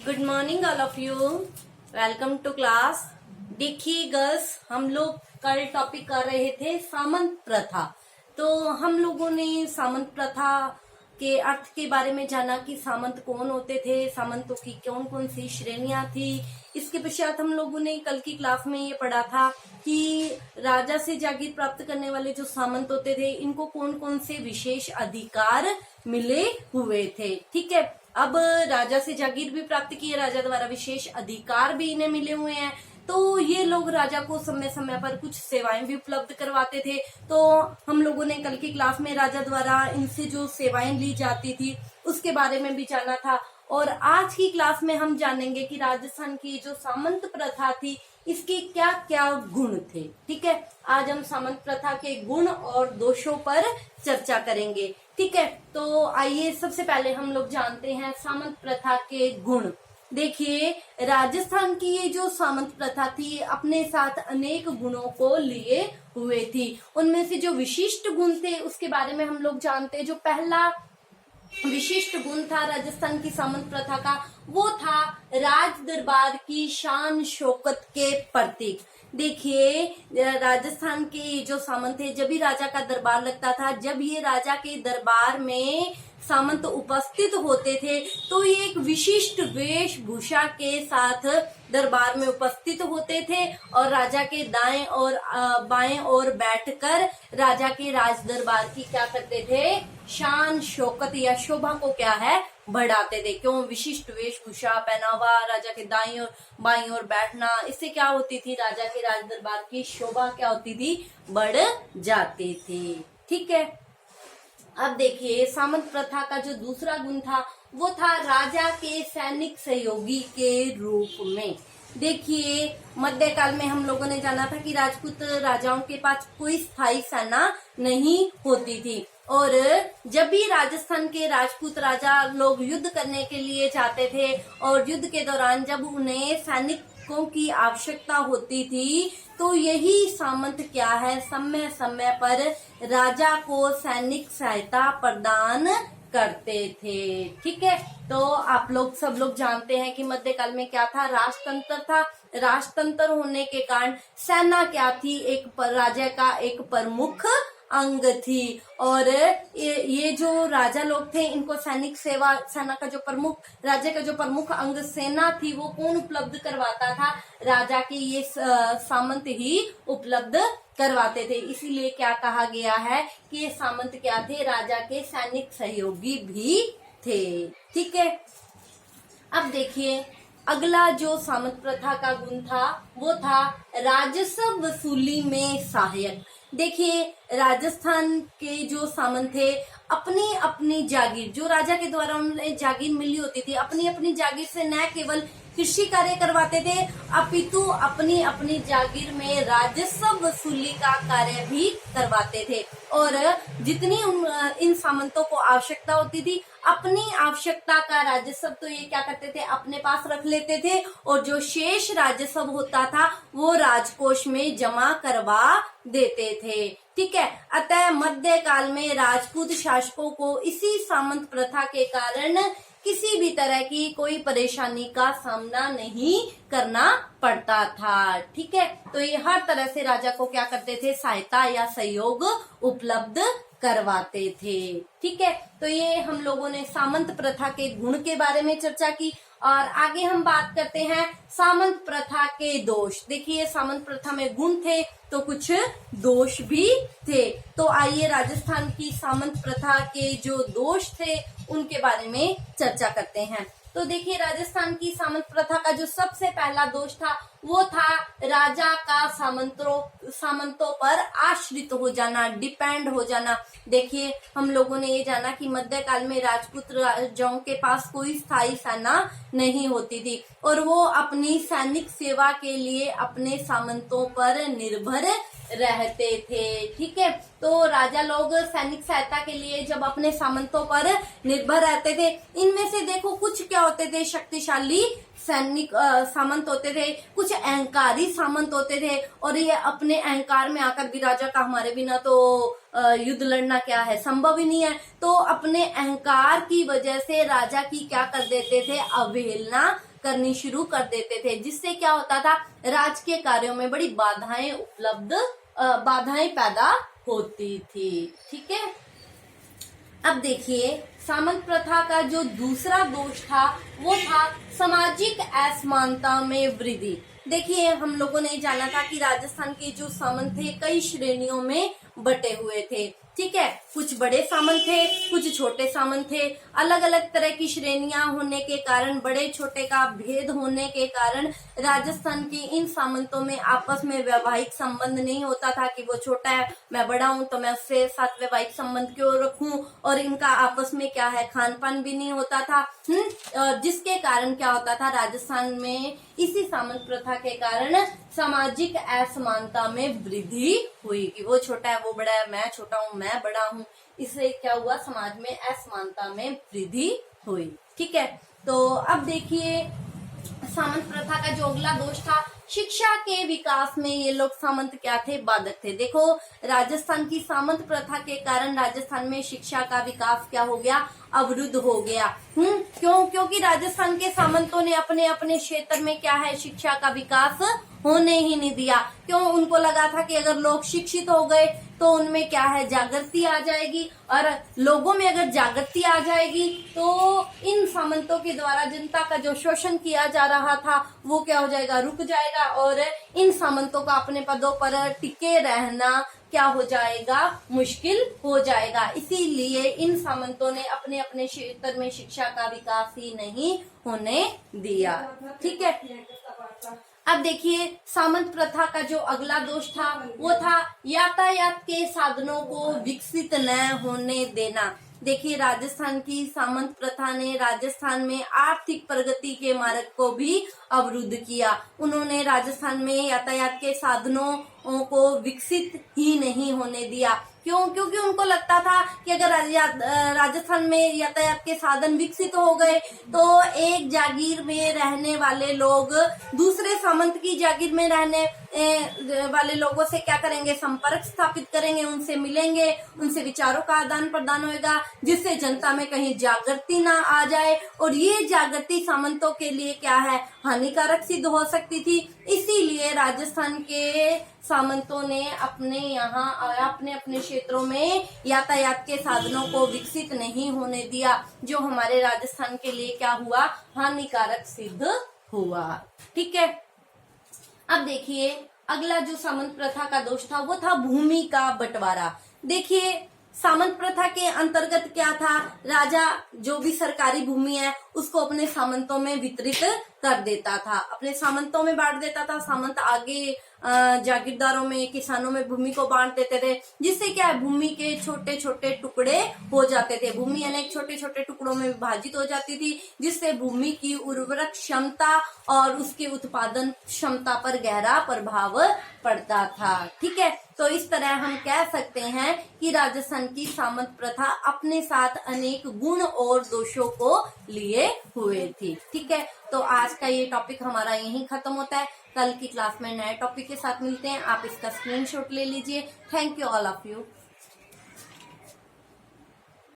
Good morning all of you. Welcome to class. देखिए girls, हम लोग कल टॉपिक कर रहे थे सामंत प्रथा। तो हम लोगों ने सामंत प्रथा के अर्थ के बारे में जाना कि सामंत कौन होते थे, सामंतों की कौन कौन सी श्रेणियां थी। इसके पश्चात हम लोगों ने कल की क्लास में ये पढ़ा था कि राजा से जागीर प्राप्त करने वाले जो सामंत होते थे, इनको कौन कौन से विशेष अधिकार मिले हुए थे। ठीक है, अब राजा से जागीर भी प्राप्त की है, राजा द्वारा विशेष अधिकार भी इन्हें मिले हुए हैं। तो ये लोग राजा को समय समय पर कुछ सेवाएं भी उपलब्ध करवाते थे। तो हम लोगों ने कल की क्लास में राजा द्वारा इनसे जो सेवाएं ली जाती थी उसके बारे में भी जाना था। और आज की क्लास में हम जानेंगे कि राजस्थान की जो सामंत प्रथा थी इसके क्या क्या गुण थे। ठीक है, आज हम सामंत प्रथा के गुण और दोषों पर चर्चा करेंगे। ठीक है, तो आइए सबसे पहले हम लोग जानते हैं सामंत प्रथा के गुण। देखिए, राजस्थान की ये जो सामंत प्रथा थी अपने साथ अनेक गुणों को लिए हुए थी। उनमें से जो विशिष्ट गुण थे उसके बारे में हम लोग जानते हैं। जो पहला विशिष्ट गुण था राजस्थान की सामंत प्रथा का, वो था राज दरबार की शान शौकत के प्रतीक। देखिए, राजस्थान के जो सामंत थे, जब भी राजा का दरबार लगता था, जब ये राजा के दरबार में सामंत उपस्थित होते थे तो ये एक विशिष्ट वेशभूषा के साथ दरबार में उपस्थित होते थे और राजा के दाएं और बाएं ओर बैठकर राजा के राज दरबार की क्या करते थे, शान शौकत या शोभा को क्या है, बढ़ाते थे। क्यों? विशिष्ट वेशभूषा, पहनावा, राजा के दाईं और बाईं ओर बैठना, इससे क्या होती थी, राजा के राज दरबार की शोभा क्या होती थी, बढ़ जाती थी। ठीक है, अब देखिए सामंत प्रथा का जो दूसरा गुण था वो था राजा के सैनिक सहयोगी के रूप में। देखिए, मध्यकाल में हम लोगों ने जाना था कि राजपूत राजाओं के पास कोई स्थायी सेना नहीं होती थी और जब भी राजस्थान के राजपूत राजा लोग युद्ध करने के लिए जाते थे और युद्ध के दौरान जब उन्हें सैनिकों की आवश्यकता होती थी तो यही सामंत क्या है, समय समय पर राजा को सैनिक सहायता प्रदान करते थे। ठीक है, तो आप लोग सब लोग जानते हैं कि मध्यकाल में क्या था, राजतंत्र था। राजतंत्र होने के कारण सेना क्या थी, एक राजा का एक प्रमुख अंग थी। और ये जो राजा लोग थे इनको सैनिक सेना का जो प्रमुख, राज्य का जो प्रमुख अंग सेना थी वो कौन उपलब्ध करवाता था, राजा के ये सामंत ही उपलब्ध करवाते थे। इसीलिए क्या कहा गया है कि ये सामंत क्या थे, राजा के सैनिक सहयोगी भी थे। ठीक है, अब देखिए अगला जो सामंत प्रथा का गुण था वो था राजस्व वसूली में सहायक। देखिए, राजस्थान के जो सामंत थे अपनी अपनी जागीर, जो राजा के द्वारा उन्हें जागीर मिली होती थी, अपनी अपनी जागीर से न केवल कृषि कार्य करवाते थे अपितु अपनी अपनी जागीर में राजस्व वसूली का कार्य भी करवाते थे। और जितनी इन सामंतों को आवश्यकता होती थी अपनी आवश्यकता का राजस्व तो ये क्या करते थे, अपने पास रख लेते थे और जो शेष राजस्व होता था वो राजकोष में जमा करवा देते थे। ठीक है, अतः मध्यकाल में राजपूत शासकों को इसी सामंत प्रथा के कारण किसी भी तरह की कोई परेशानी का सामना नहीं करना पड़ता था। ठीक है, तो ये हर तरह से राजा को क्या करते थे, सहायता या सहयोग उपलब्ध करवाते थे। ठीक है, तो ये हम लोगों ने सामंत प्रथा के गुण के बारे में चर्चा की और आगे हम बात करते हैं सामंत प्रथा के दोष। देखिए, सामंत प्रथा में गुण थे तो कुछ दोष भी थे। तो आइए राजस्थान की सामंत प्रथा के जो दोष थे उनके बारे में चर्चा करते हैं। तो देखिए, राजस्थान की सामंत प्रथा का जो सबसे पहला दोष था वो था राजा का सामंतों पर आश्रित हो जाना, डिपेंड हो जाना। देखिए, हम लोगों ने ये जाना कि मध्यकाल में राजपूत राजाओं के पास कोई स्थायी सेना नहीं होती थी और वो अपनी सैनिक सेवा के लिए अपने सामंतों पर निर्भर रहते थे। ठीक है, तो राजा लोग सैनिक सहायता के लिए जब अपने सामंतों पर निर्भर रहते थे, इनमें से देखो कुछ क्या होते थे, शक्तिशाली सैनिक सामंत होते थे, कुछ अहंकारी सामंत होते थे और ये अपने अहंकार में आकर भी राजा का हमारे बिना तो युद्ध लड़ना क्या है, संभव ही नहीं है। तो अपने अहंकार की वजह से राजा की क्या कर देते थे, अवहेलना करनी शुरू कर देते थे, जिससे क्या होता था, राजकीय कार्यों में बड़ी बाधाएं पैदा होती थी। ठीक है, अब देखिए सामंत प्रथा का जो दूसरा दोष था वो था सामाजिक असमानता में वृद्धि। देखिए हम लोगों ने जाना था कि राजस्थान के जो सामंत थे कई श्रेणियों में बटे हुए थे। ठीक है, कुछ बड़े सामंत थे, कुछ छोटे सामंत थे। अलग अलग तरह की श्रेणियां होने के कारण, बड़े छोटे का भेद होने के कारण राजस्थान के इन सामंतों में आपस में वैवाहिक संबंध नहीं होता था कि वो छोटा है मैं बड़ा हूं तो मैं उससे साथ वैवाहिक संबंध क्यों रखूं, और इनका आपस में क्या है खान पान भी नहीं होता था। जिसके कारण क्या होता था, राजस्थान में इसी सामंत प्रथा के कारण सामाजिक असमानता में वृद्धि हुई कि वो छोटा है वो बड़ा है, मैं छोटा हूँ मैं बड़ा हूँ। इससे क्या हुआ, समाज में असमानता में वृद्धि हुई। ठीक है, तो अब देखिए सामंत प्रथा का जो अगला दोष था, शिक्षा के विकास में ये लोग सामंत क्या थे, बाधक थे। देखो राजस्थान की सामंत प्रथा के कारण राजस्थान में शिक्षा का विकास क्या हो गया, अवरुद्ध हो गया। क्योंकि राजस्थान के सामंतों ने अपने अपने क्षेत्र में क्या है, शिक्षा का विकास होने ही नहीं दिया। क्यों, उनको लगा था कि अगर लोग शिक्षित हो गए तो उनमें क्या है, जागृति आ जाएगी, और लोगों में अगर जागृति आ जाएगी तो इन सामंतों के द्वारा जनता का जो शोषण किया जा रहा था वो क्या हो जाएगा, रुक जाएगा, और इन सामंतों का अपने पदों पर टिके रहना क्या हो जाएगा, मुश्किल हो जाएगा। इसीलिए इन सामंतों ने अपने अपने क्षेत्र में शिक्षा का विकास ही नहीं होने दिया। ठीक है, अब देखिए सामंत प्रथा का जो अगला दोष था वो था यातायात के साधनों को विकसित न होने देना। देखिए राजस्थान की सामंत प्रथा ने राजस्थान में आर्थिक प्रगति के मार्ग को भी अवरुद्ध किया। उन्होंने राजस्थान में यातायात के साधनों को विकसित ही नहीं होने दिया। क्यों, क्योंकि उनको लगता था कि अगर राजस्थान में यातायात के साधन विकसित हो गए तो एक जागीर में रहने वाले लोग दूसरे सामंत की जागीर में रहने वाले लोगों से क्या करेंगे, संपर्क स्थापित करेंगे, उनसे मिलेंगे, उनसे विचारों का आदान प्रदान होगा, जिससे जनता में कहीं जागृति ना आ जाए, और ये जागृति सामंतों के लिए क्या है, हानिकारक सिद्ध हो सकती थी। इसीलिए राजस्थान के सामंतों ने अपने यहाँ अपने अपने क्षेत्रों में यातायात के साधनों को विकसित नहीं होने दिया, जो हमारे राजस्थान के लिए क्या हुआ, हानिकारक सिद्ध हुआ। ठीक है, अब देखिए अगला जो सामंत प्रथा का दोष था वो था भूमि का बंटवारा। देखिए सामंत प्रथा के अंतर्गत क्या था, राजा जो भी सरकारी भूमि है उसको अपने सामंतों में वितरित कर देता था, अपने सामंतों में बांट देता था। सामंत आगे जागीरदारों में, किसानों में भूमि को बांट देते थे, जिससे क्या है, भूमि के छोटे छोटे टुकड़े हो जाते थे। भूमि अनेक छोटे छोटे टुकड़ों में विभाजित हो जाती थी, जिससे भूमि की उर्वरक क्षमता और उसकी उत्पादन क्षमता पर गहरा प्रभाव पड़ता था। ठीक है, तो इस तरह हम कह सकते हैं कि राजस्थान की सामंत प्रथा अपने साथ अनेक गुण और दोषों को लिए हुए थी। ठीक है, तो आज का ये टॉपिक हमारा यहीं खत्म होता है। कल की क्लास में नए टॉपिक के साथ मिलते हैं। आप इसका स्क्रीनशॉट ले लीजिए। Thank you all of you.